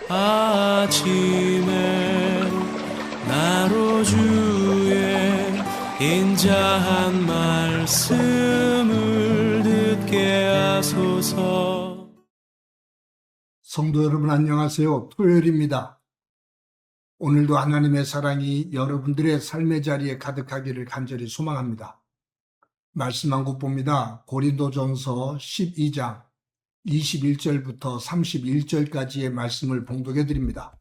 아침에 나로 주의 인자한 말씀을 듣게 하소서. 성도 여러분 안녕하세요. 토요일입니다. 오늘도 하나님의 사랑이 여러분들의 삶의 자리에 가득하기를 간절히 소망합니다. 말씀 한 곳 봅니다. 고린도전서 12장 21절부터 31절까지의 말씀을 봉독해 드립니다.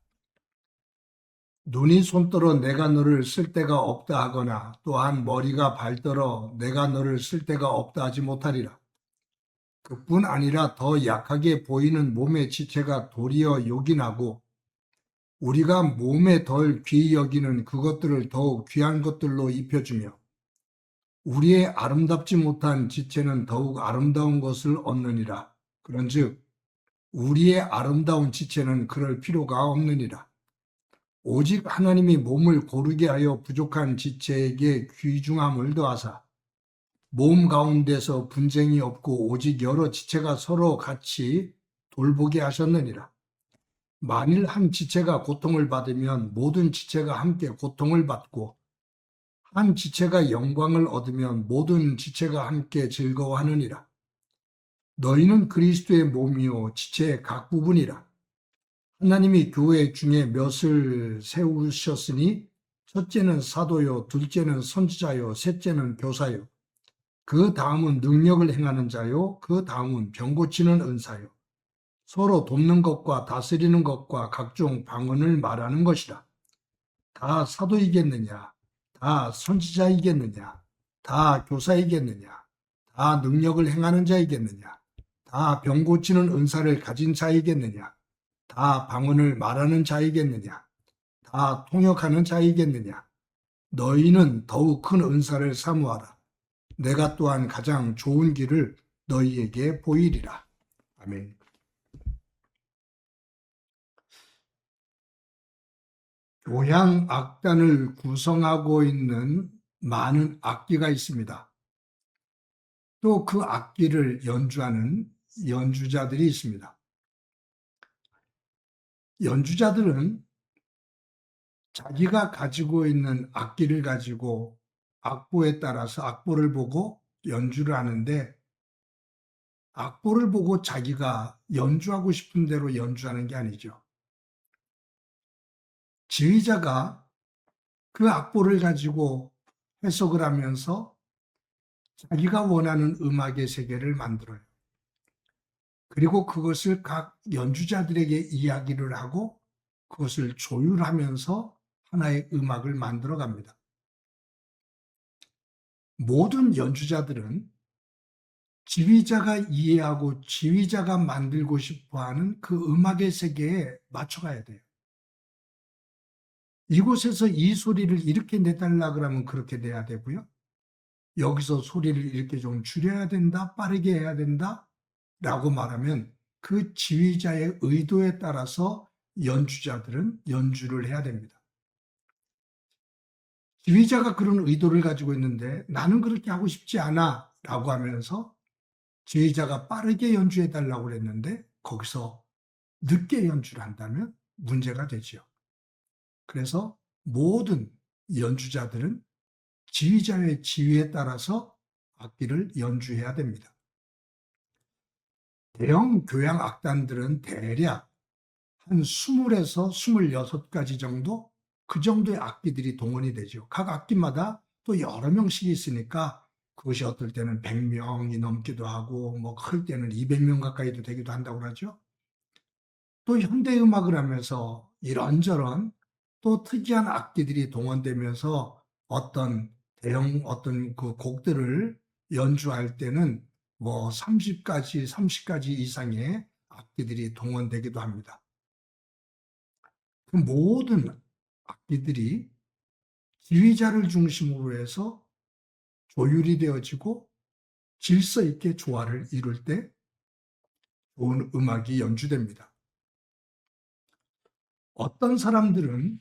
눈이 손떨어 내가 너를 쓸 데가 없다 하거나 또한 머리가 발떨어 내가 너를 쓸 데가 없다 하지 못하리라. 그뿐 아니라 더 약하게 보이는 몸의 지체가 도리어 요긴하고 우리가 몸에 덜 귀히 여기는 그것들을 더욱 귀한 것들로 입혀주며 우리의 아름답지 못한 지체는 더욱 아름다운 것을 얻느니라. 그런즉 우리의 아름다운 지체는 그럴 필요가 없느니라. 오직 하나님이 몸을 고르게 하여 부족한 지체에게 귀중함을 더하사 몸 가운데서 분쟁이 없고 오직 여러 지체가 서로 같이 돌보게 하셨느니라. 만일 한 지체가 고통을 받으면 모든 지체가 함께 고통을 받고 한 지체가 영광을 얻으면 모든 지체가 함께 즐거워하느니라. 너희는 그리스도의 몸이요 지체의 각 부분이라. 하나님이 교회 중에 몇을 세우셨으니 첫째는 사도요, 둘째는 선지자요, 셋째는 교사요. 그 다음은 능력을 행하는 자요, 그 다음은 병 고치는 은사요. 서로 돕는 것과 다스리는 것과 각종 방언을 말하는 것이라. 다 사도이겠느냐? 다 선지자이겠느냐? 다 교사이겠느냐? 다 능력을 행하는 자이겠느냐? 다 병 고치는 은사를 가진 자이겠느냐? 다 방언을 말하는 자이겠느냐? 다 통역하는 자이겠느냐? 너희는 더욱 큰 은사를 사모하라. 내가 또한 가장 좋은 길을 너희에게 보이리라. 아멘. 교향 악단을 구성하고 있는 많은 악기가 있습니다. 또 그 악기를 연주하는 연주자들이 있습니다. 연주자들은 자기가 가지고 있는 악기를 가지고 악보에 따라서 악보를 보고 연주를 하는데 악보를 보고 자기가 연주하고 싶은 대로 연주하는 게 아니죠. 지휘자가 그 악보를 가지고 해석을 하면서 자기가 원하는 음악의 세계를 만들어요. 그리고 그것을 각 연주자들에게 이야기를 하고 그것을 조율하면서 하나의 음악을 만들어 갑니다. 모든 연주자들은 지휘자가 이해하고 지휘자가 만들고 싶어하는 그 음악의 세계에 맞춰가야 돼요. 이곳에서 이 소리를 이렇게 내달라 그러면 그렇게 내야 되고요. 여기서 소리를 이렇게 좀 줄여야 된다, 빠르게 해야 된다 라고 말하면 그 지휘자의 의도에 따라서 연주자들은 연주를 해야 됩니다. 지휘자가 그런 의도를 가지고 있는데 나는 그렇게 하고 싶지 않아 라고 하면서 지휘자가 빠르게 연주해 달라고 그랬는데 거기서 늦게 연주를 한다면 문제가 되죠. 그래서 모든 연주자들은 지휘자의 지휘에 따라서 악기를 연주해야 됩니다. 대형 교향 악단들은 대략 한 20에서 26가지 정도 그 정도의 악기들이 동원이 되죠. 각 악기마다 또 여러 명씩 있으니까 그것이 어떨 때는 100명이 넘기도 하고 뭐 클 때는 200명 가까이도 되기도 한다고 그러죠. 또 현대음악을 하면서 이런저런 또 특이한 악기들이 동원되면서 어떤 대형 어떤 그 곡들을 연주할 때는 뭐 30가지 이상의 악기들이 동원되기도 합니다. 그 모든 악기들이 지휘자를 중심으로 해서 조율이 되어지고 질서 있게 조화를 이룰 때 좋은 음악이 연주됩니다. 어떤 사람들은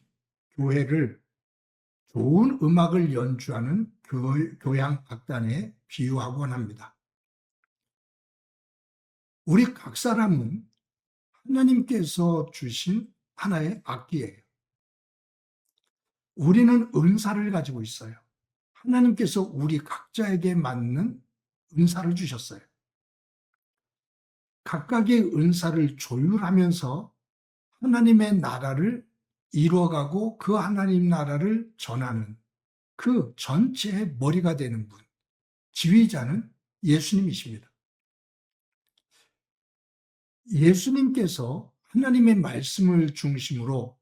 교회를 좋은 음악을 연주하는 교향 악단에 비유하곤 합니다. 우리 각 사람은 하나님께서 주신 하나의 악기예요. 우리는 은사를 가지고 있어요. 하나님께서 우리 각자에게 맞는 은사를 주셨어요. 각각의 은사를 조율하면서 하나님의 나라를 이루어가고 그 하나님 나라를 전하는 그 전체의 머리가 되는 분, 지휘자는 예수님이십니다. 예수님께서 하나님의 말씀을 중심으로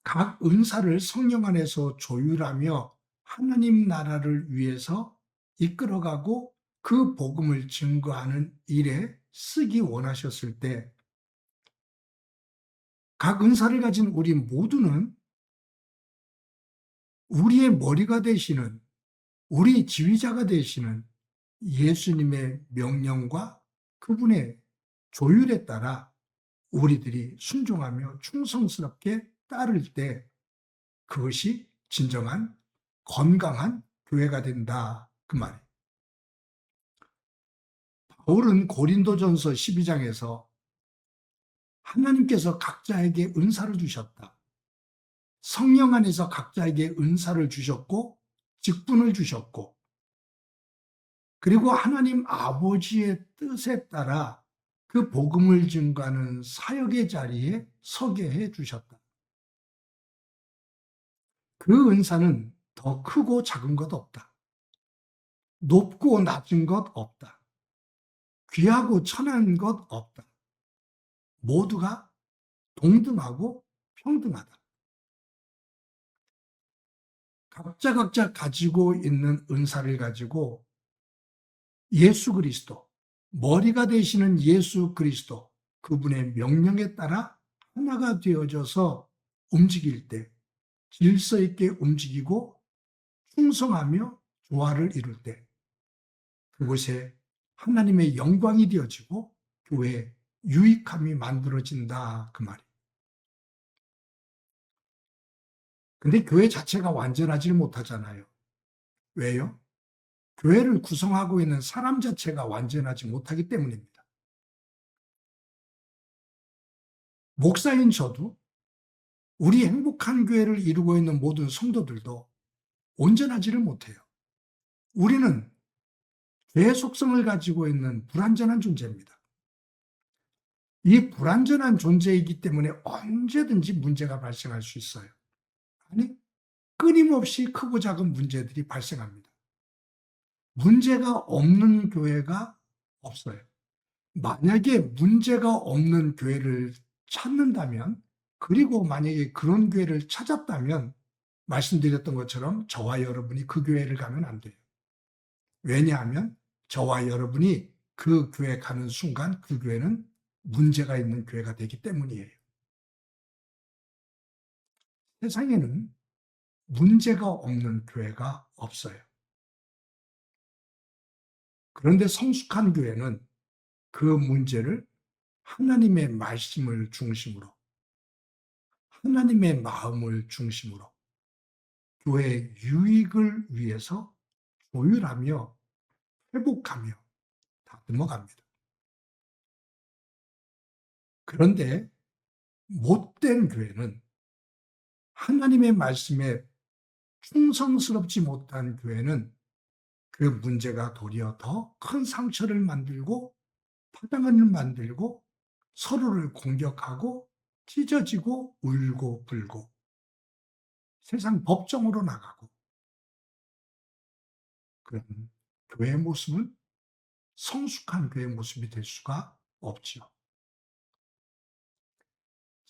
각 은사를 성령 안에서 조율하며 하나님 나라를 위해서 이끌어가고 그 복음을 증거하는 일에 쓰기 원하셨을 때 각 은사를 가진 우리 모두는 우리의 머리가 되시는, 우리 지휘자가 되시는 예수님의 명령과 그분의 조율에 따라 우리들이 순종하며 충성스럽게 따를 때 그것이 진정한 건강한 교회가 된다. 그 말이에요. 바울은 고린도전서 12장에서 하나님께서 각자에게 은사를 주셨다. 성령 안에서 각자에게 은사를 주셨고 직분을 주셨고 그리고 하나님 아버지의 뜻에 따라 그 복음을 증거하는 사역의 자리에 서게 해 주셨다. 그 은사는 더 크고 작은 것 없다. 높고 낮은 것 없다. 귀하고 천한 것 없다. 모두가 동등하고 평등하다. 각자 가지고 있는 은사를 가지고 예수 그리스도, 머리가 되시는 예수 그리스도, 그분의 명령에 따라 하나가 되어져서 움직일 때 질서 있게 움직이고 충성하며 조화를 이룰 때 그곳에 하나님의 영광이 되어지고 교회의 유익함이 만들어진다 그 말이에요. 근데 교회 자체가 완전하지 못하잖아요. 왜요? 교회를 구성하고 있는 사람 자체가 완전하지 못하기 때문입니다. 목사인 저도 우리 행복한 교회를 이루고 있는 모든 성도들도 온전하지를 못해요. 우리는 죄의 속성을 가지고 있는 불완전한 존재입니다. 이 불완전한 존재이기 때문에 언제든지 문제가 발생할 수 있어요. 아니, 끊임없이 크고 작은 문제들이 발생합니다. 문제가 없는 교회가 없어요. 만약에 문제가 없는 교회를 찾는다면, 그리고 만약에 그런 교회를 찾았다면, 말씀드렸던 것처럼 저와 여러분이 그 교회를 가면 안 돼요. 왜냐하면 저와 여러분이 그 교회 가는 순간 그 교회는 문제가 있는 교회가 되기 때문이에요. 세상에는 문제가 없는 교회가 없어요. 그런데 성숙한 교회는 그 문제를 하나님의 말씀을 중심으로, 하나님의 마음을 중심으로 교회의 유익을 위해서 조율하며 회복하며 다듬어 갑니다. 그런데 못된 교회는 하나님의 말씀에 충성스럽지 못한 교회는 그 문제가 도리어 더 큰 상처를 만들고 파장을 만들고 서로를 공격하고 찢어지고 울고 불고 세상 법정으로 나가고 그런 교회의 모습은 성숙한 교회의 모습이 될 수가 없지요.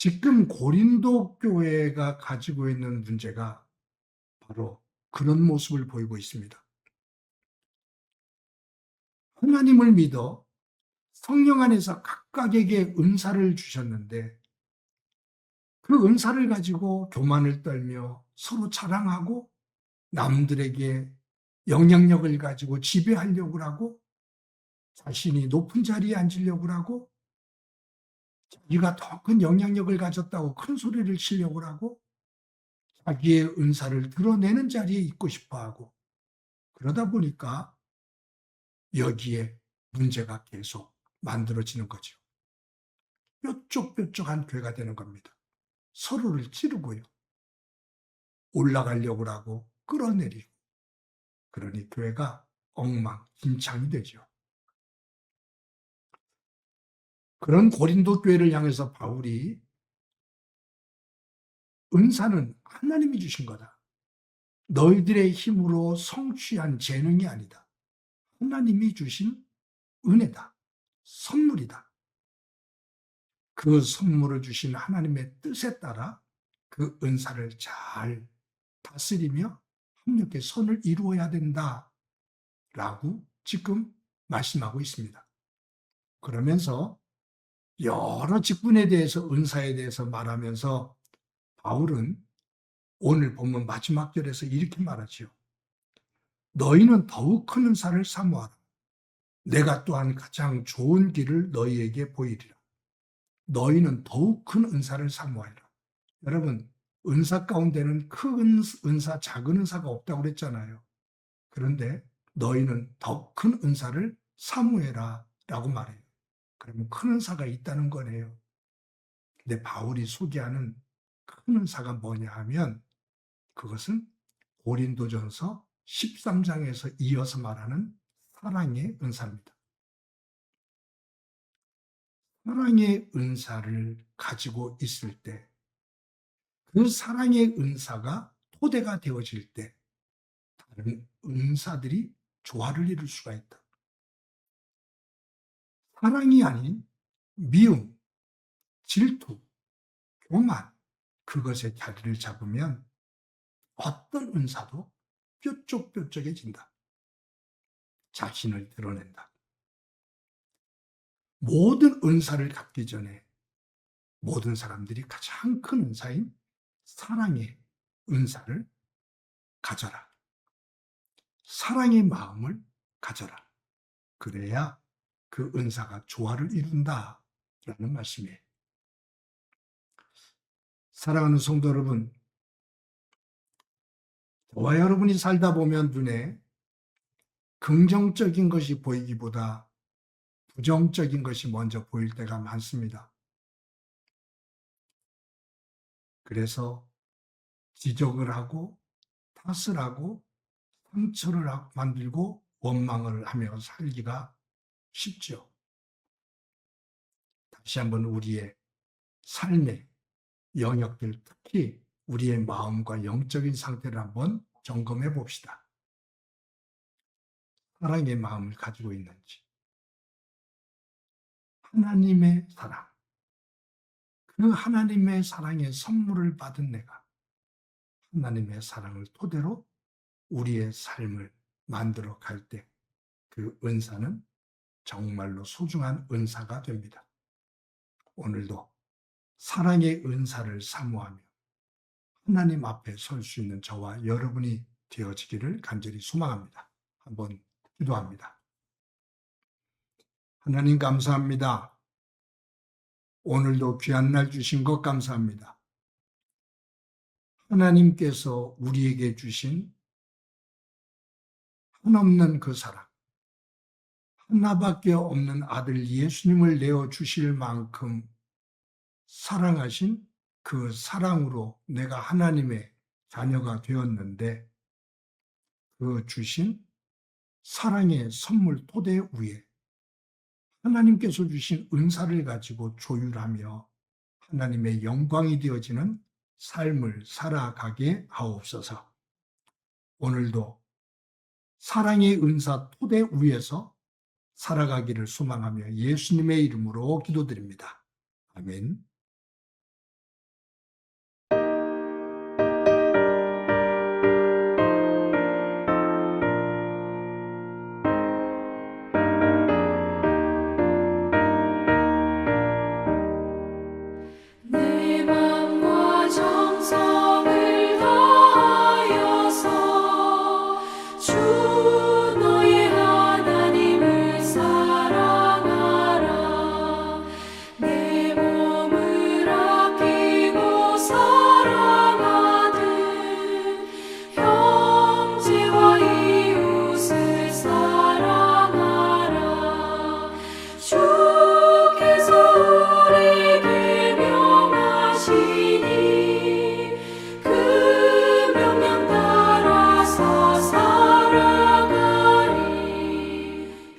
지금 고린도 교회가 가지고 있는 문제가 바로 그런 모습을 보이고 있습니다. 하나님을 믿어 성령 안에서 각각에게 은사를 주셨는데 그 은사를 가지고 교만을 떨며 서로 자랑하고 남들에게 영향력을 가지고 지배하려고 하고 자신이 높은 자리에 앉으려고 하고 자기가 더 큰 영향력을 가졌다고 큰 소리를 치려고 하고 자기의 은사를 드러내는 자리에 있고 싶어 하고 그러다 보니까 여기에 문제가 계속 만들어지는 거죠. 뾰족뾰족한 교회가 되는 겁니다. 서로를 찌르고요. 올라가려고 하고 끌어내리고. 그러니 교회가 엉망진창이 되죠. 그런 고린도 교회를 향해서 바울이 은사는 하나님이 주신 거다. 너희들의 힘으로 성취한 재능이 아니다. 하나님이 주신 은혜다. 선물이다. 그 선물을 주신 하나님의 뜻에 따라 그 은사를 잘 다스리며 협력의 선을 이루어야 된다라고 지금 말씀하고 있습니다. 그러면서 여러 직분에 대해서 은사에 대해서 말하면서 바울은 오늘 본문 마지막 절에서 이렇게 말하지요. 너희는 더욱 큰 은사를 사모하라. 내가 또한 가장 좋은 길을 너희에게 보이리라. 너희는 더욱 큰 은사를 사모하라. 여러분, 은사 가운데는 큰 은사, 작은 은사가 없다고 그랬잖아요. 그런데 너희는 더 큰 은사를 사모해라 라고 말해요. 그러면 큰 은사가 있다는 거네요. 근데 바울이 소개하는 큰 은사가 뭐냐 하면 그것은 고린도전서 13장에서 이어서 말하는 사랑의 은사입니다. 사랑의 은사를 가지고 있을 때, 그 사랑의 은사가 토대가 되어질 때 다른 은사들이 조화를 이룰 수가 있다. 사랑이 아닌 미움, 질투, 교만, 그것의 자리를 잡으면 어떤 은사도 뾰족뾰족해진다. 자신을 드러낸다. 모든 은사를 갖기 전에 모든 사람들이 가장 큰 은사인 사랑의 은사를 가져라. 사랑의 마음을 가져라. 그래야 그 은사가 조화를 이룬다라는 말씀이에요. 사랑하는 성도 여러분, 저와 여러분이 살다 보면 눈에 긍정적인 것이 보이기보다 부정적인 것이 먼저 보일 때가 많습니다. 그래서 지적을 하고 탓을 하고 상처를 만들고 원망을 하며 살기가 쉽죠. 다시 한번 우리의 삶의 영역들, 특히 우리의 마음과 영적인 상태를 한번 점검해 봅시다. 사랑의 마음을 가지고 있는지, 하나님의 사랑, 그 하나님의 사랑의 선물을 받은 내가 하나님의 사랑을 토대로 우리의 삶을 만들어 갈 때 그 은사는 정말로 소중한 은사가 됩니다. 오늘도 사랑의 은사를 사모하며 하나님 앞에 설 수 있는 저와 여러분이 되어지기를 간절히 소망합니다. 한번 기도합니다. 하나님 감사합니다. 오늘도 귀한 날 주신 것 감사합니다. 하나님께서 우리에게 주신 한없는 그 사랑, 하나밖에 없는 아들 예수님을 내어 주실 만큼 사랑하신 그 사랑으로 내가 하나님의 자녀가 되었는데 그 주신 사랑의 선물 토대 위에 하나님께서 주신 은사를 가지고 조율하며 하나님의 영광이 되어지는 삶을 살아가게 하옵소서. 오늘도 사랑의 은사 토대 위에서 살아가기를 소망하며 예수님의 이름으로 기도드립니다. 아멘.